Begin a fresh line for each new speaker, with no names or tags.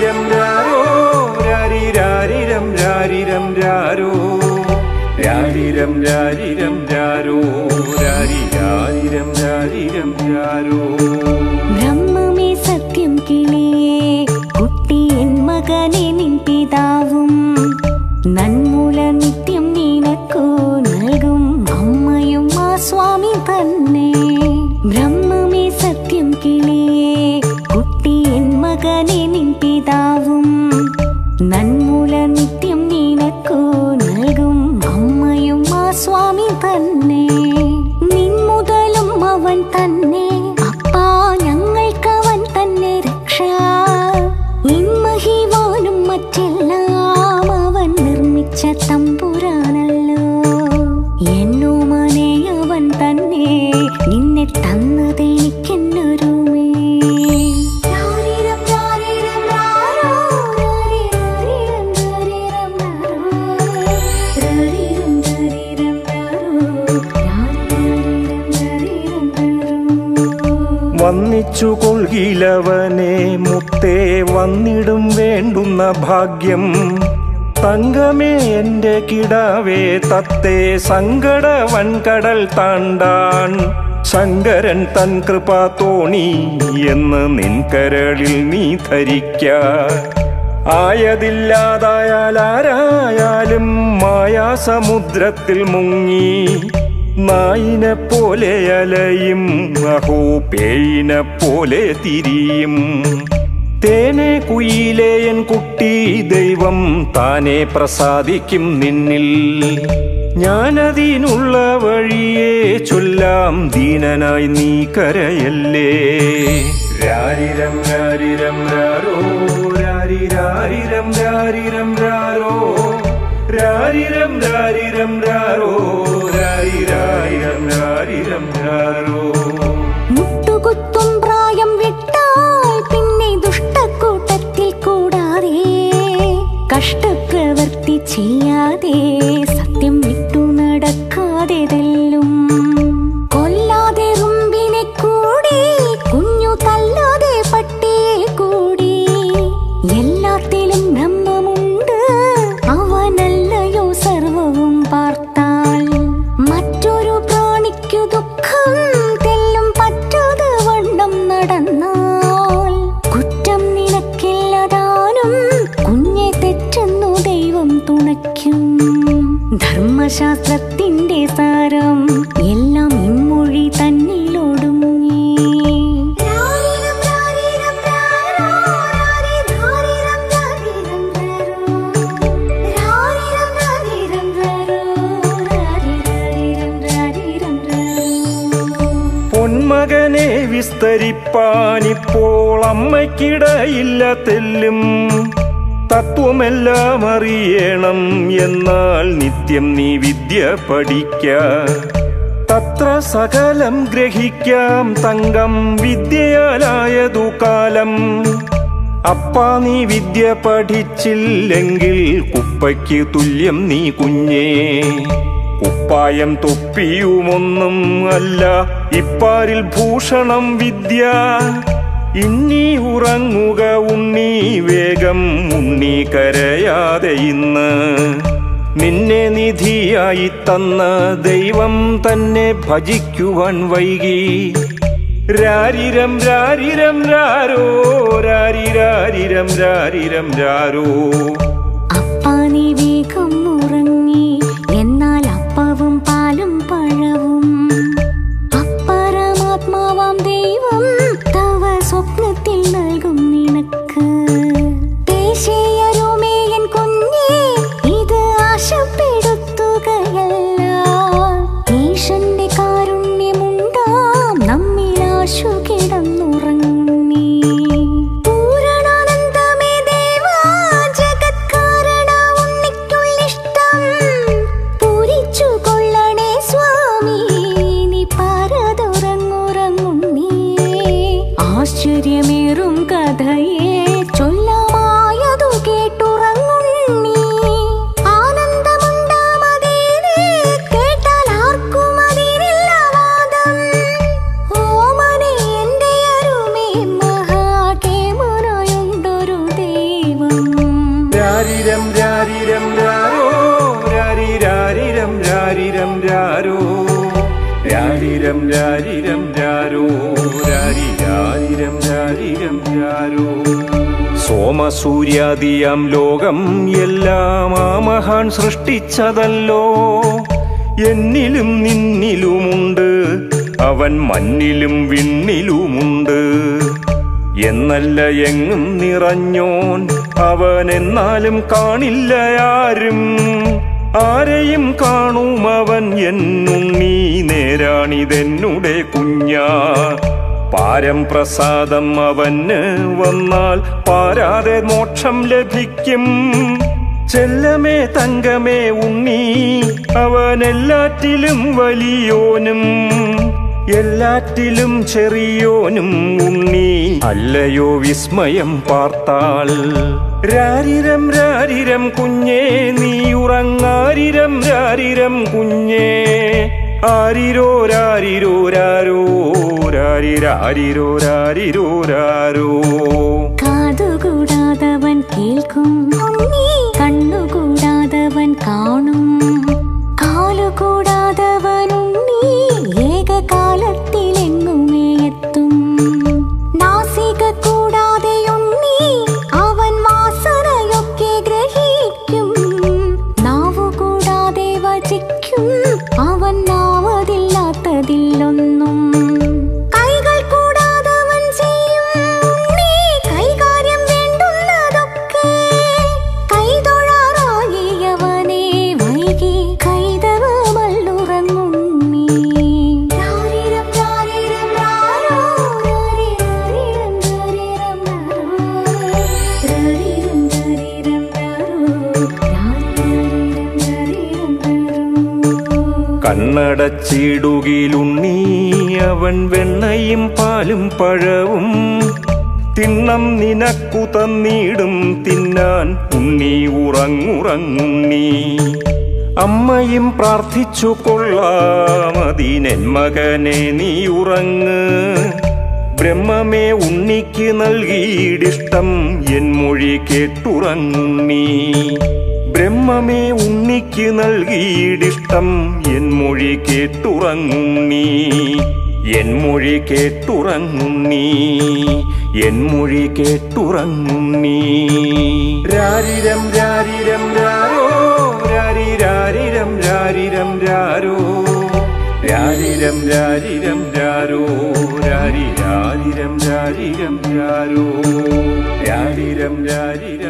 രാരിരം രാരോ രാരി രാരിരം രാരിരം രാരോ രാരിരം രാരിരം രാരോ രാരി രാരിരം രാരിരം രാരോ.
ബ്രഹ്മമേ സത്യം കിളിയേ കുട്ടി എൻ മകനെ നിൻ പിതാവും നന്മൂല നിത്യം നിനക്കു നൽകും അമ്മയും ആ സ്വാമി തന്നെ. ബ്രഹ്മമേ സത്യം കിളിയേ കുട്ടി എൻ മകനെ നിൻ പിതാവും നന്മൂല നിത്യം നിനക്കു നൽകും അമ്മയും ആ സ്വാമി തന്നെ. നിൻ മുതലും അവൻ തന്നെ അപ്പാ, ഞങ്ങൾക്കവൻ തന്നെ രക്ഷ. ഇൻമഹിവാനും മറ്റെല്ലാം അവൻ നിർമ്മിച്ച തമ്പുരാനല്ലോ. എന്നോമനെ അവൻ തന്നെ നിന്നെ തന്നതെനിക്കെന്നൊരുമേ.
വന്നിച്ചു കൊൾകിലവനെ മുത്തേ വന്നിടും വേണ്ടുന്ന ഭാഗ്യം. തങ്കമേ എൻ്റെ കിടാവേ തത്തേ സങ്കട വൻകടൽ താണ്ടാൻ ശങ്കരൻ തൻ കൃപാ തോണി എന്ന് നിൻ കരളിൽ നീ ധരിക്ക. ആയതില്ലാതായാൽ ആരായാലും മായാസമുദ്രത്തിൽ മുങ്ങി നായിനെ പോലെ അലയും അഹോ പേയിനെ പോലെ തിരിയും. തേനെ കുയിലേ എൻ കുട്ടി ദൈവം താനെ പ്രസാദിക്കും നിന്നിൽ. ഞാനതിനുള്ള വഴിയെ ചൊല്ലാം ദീനനായി നീ കരയല്ലേ. രാരിരം രാരിരം രാരോ രാരി രാരിരം രാരിരം രാരോ രാരിരം രാരിരം രാരോ രാരി രാരിരം രാരിരം രാരോ.
മുട്ടുകുത്തും പ്രായം വിട്ടാൽ പിന്നെ ദുഷ്ടക്കൂട്ടത്തിൽ കൂടാതെ കഷ്ടപ്രവൃത്തി ചെയ്യാതെ സത്യം വിട്ടു നടക്കാതെ തെല്ലും. കൊല്ലാതെ റുമ്പിനെ കൂടി കുഞ്ഞു തല്ലാതെ പട്ടിയെ കൂടി എല്ലാത്തിലും ബ്രഹ്മമുണ്ട് അവനല്ലയോ സർവവും പാർത്താൽ. മറ്റൊരു പ്രാണിക്കു ദുഃഖം തെല്ലും പറ്റാതെ വണ്ണം നടന്നാൽ കുറ്റം നിനക്കില്ലതാനും കുഞ്ഞെ തെറ്റെന്നു ദൈവം തുണയ്ക്കും. ധർമ്മശാസ്ത്രത്തിന്റെ സാരം എല്ലാം ഇമ്മൊഴി തന്നിലൊടുങ്ങി.
പൊന്മകനെ വിസ്തരിപ്പാനിപ്പോൾ അമ്മയ്ക്കിടയില്ല തെല്ലും. തത്വമെല്ലാം അറിയണം എന്നാൽ നിത്യം നീ വിദ്യ പഠിക്ക. തത്ര സകലം ഗ്രഹിക്കാം തങ്കം വിദ്യയാലായതു കാലം. അപ്പാ നീ വിദ്യ പഠിച്ചില്ലെങ്കിൽ കുപ്പയ്ക്ക് തുല്യം നീ കുഞ്ഞേ. കുപ്പായം തൊപ്പിയുമൊന്നും അല്ല ഇപ്പാരിൽ ഭൂഷണം വിദ്യ. ഇന്നീ ഉറങ്ങുക ഉണ്ണി വേഗം ഉണ്ണി കരയാതെ ഇന്ന്. നിന്നെ നിധിയായി തന്ന ദൈവം തന്നെ ഭജിക്കുവാൻ വൈകി. രാരിരം രാരിരം രാരോ രാരി രാരിരം രാരിരം രാരോ.
അപ്പാ നീ വേഗം ഉറങ്ങി എന്നാൽ അപ്പവും പാലും പഴവും അപ്പരമാത്മാവാം ദൈവം തവ സ്വപ്നത്തിൽ നൽകും നിനക്ക്. ദേശീയരുമേയൻ കുഞ്ഞേ ഇത് ആശപ്പെടുത്തുകയല്ല. ഈശന്റെ കാരുണ്യമുണ്ടാം നമ്മിൽ ആശു കിടന്നുറങ്ങി. പൂരണാനന്ദമേ ദേവാ ജഗത്കാരണ ഉണ്ണിക്കുള്ളിഷ്ട
രാരിരം രാരിരം രാരോ രാരിരാരിരം രാരിരം രാരോ രാരിരം രാരിരം രാരോ രാരിരാരിരം രാരിരം രാരോ. സോമസൂര്യാദിയാം ലോകം എല്ലാം ആ മഹാൻ സൃഷ്ടിച്ചതല്ലോ. എന്നിലും നിന്നിലുമുണ്ട് അവൻ, മണ്ണിലും വിണ്ണിലുമുണ്ട്. എന്നല്ല എങ്ങും നിറഞ്ഞോൻ അവൻ, എന്നാലും കാണില്ല ആരും. ആരെയും കാണും അവൻ എന്നുണ്ണി, നേരാണിതെന്നുടെ കുഞ്ഞാ. പാരം പ്രസാദം അവന് വന്നാൽ പാരാതെ മോക്ഷം ലഭിക്കും. ചെല്ലമേ തങ്കമേ ഉണ്ണി, അവൻ എല്ലാറ്റിലും വലിയോനും എല്ലാറ്റിലും ചെറിയോനും ഉണ്ണി. അല്ലയോ വിസ്മയം പാർത്താൽ. രാരിരം രാരിരം കുഞ്ഞേ നീ ഉറങ്ങാരിരം രാരിരം കുഞ്ഞേ. ആരിരോ രാരിരോ രാരോ രാരിരാരിരോ രാരിരോ രാരോ.
കാതുകൂടാതവൻ കേൾക്കും, കണ്ണുകൂടാതവൻ കാണും, കാലുകൂടാതവൻ ഉണ്ണി ഏകകാലത്തിലെങ്ങുമേ എത്തും. നാസിക കൂടാതെ ഉണ്ണി അവൻ വാസനയൊക്കെ ഗ്രഹിക്കും. നാവുകൂടാതെ വചിക്കും അവൻ നാവതില്ലാത്തതില്ലൊന്നും. കൈകൾ കൂടാതവൻ ചെയ്യും ഉണ്ണി കൈകാര്യം വേണ്ടുന്നതൊക്കെ. കൈതൊഴാറാകിയവനെ വൈകി കൈതവമല്ലുറങ്ങുണ്ണി. രാരിരം രാരിരം രാരോ രാരിരാരിരം രാരിരം രാരോ രാരിരം രാരിരം രാരോ.
കണ്ണടച്ചിടുകിലുണ്ണി അവൻ വെണ്ണയും പാലും പഴവും. തിണ്ണം നിനക്കു തന്നിടും തിന്നാൻ ഉണ്ണി, ഉറങ്ങുറങ്ങുണ്ണി. അമ്മയും പ്രാർത്ഥിച്ചു കൊള്ളാമതിനെൻ മകനെ നീ ഉറങ്ങ്. ബ്രഹ്മമേ ഉണ്ണിക്ക് നൽകിയിടിഷ്ടം എൻ മൊഴി കേട്ടുറങ്ങുണ്ണി. ബ്രഹ്മമേ ഉണ്ണിക്ക് നൽകിയിടിഷ്ടം എൻ മൊഴി കേട്ടുറങ്ങുണ്ണി. എൻ മൊഴി കേട്ടുറങ്ങുണ്ണി, എൻ മൊഴി കേട്ടുറങ്ങുണ്ണി. രാരിരം രാരിരം രാരോ രാരിരാരിരം രാരിരം രാരോ രാരിരം രാരിരം രാരോ രാരിരാരിരം രാരിരം രാരോ രാരിരം രാരിരം